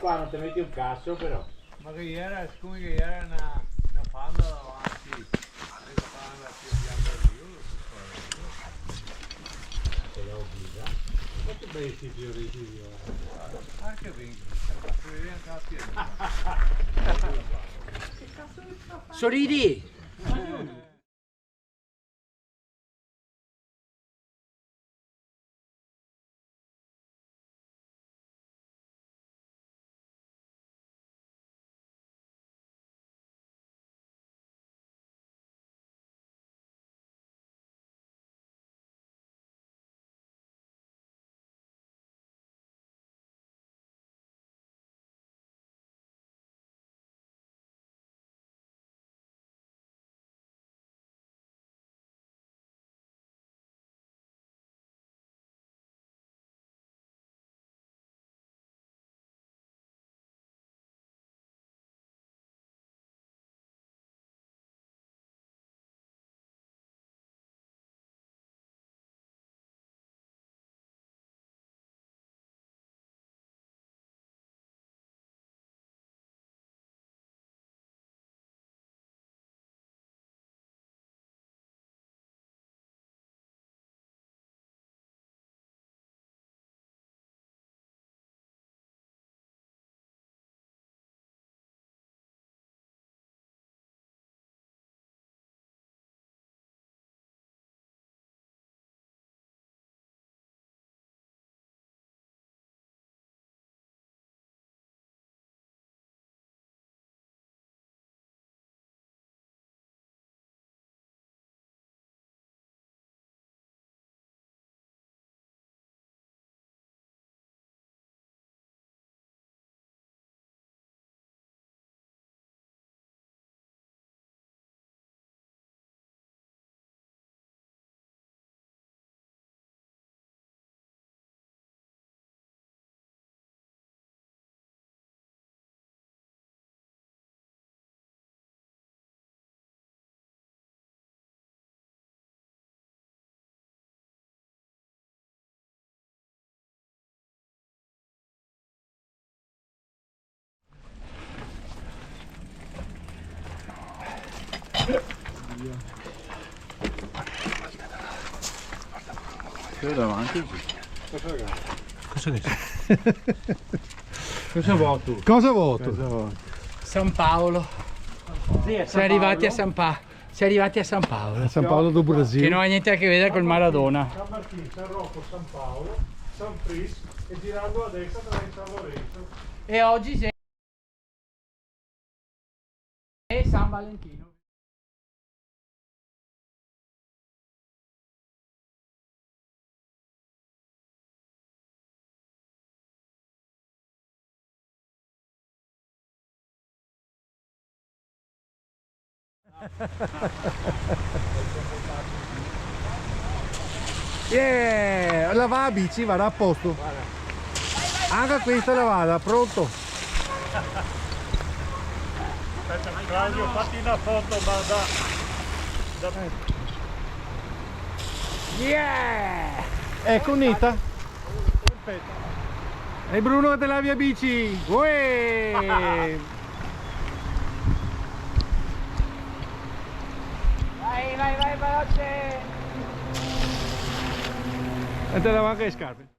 qua non ti metti un cazzo però. Ma che era, siccome che era una palla davanti, questa palla più pianta io, Te l'ho obbligata. quanto bei questi fioriti anche vinci, si vede anche la pianta. Sorridi! Io davanti. Cosa che Cosa vuoi tu? Cosa voto? San Paolo. Siamo arrivati a San Paolo. Siamo arrivati a San Paolo. San Paolo do Brasile. Che non ha niente a che vedere col Maradona. San Martino, San Rocco, San Paolo, San Fris e girando a destra trovi San Lorenzo. E oggi c'è San Valentino. Yeah! La va a bici, va a posto. Anche questa la vada, pronto? Aspetta, Claudio, fatti una foto, ma da... Yeah! Ecco Nita. Perfetto. E Bruno che te lavi a bici. Uè! Vai, vai, vai, veloce! E te lava anche le scarpe.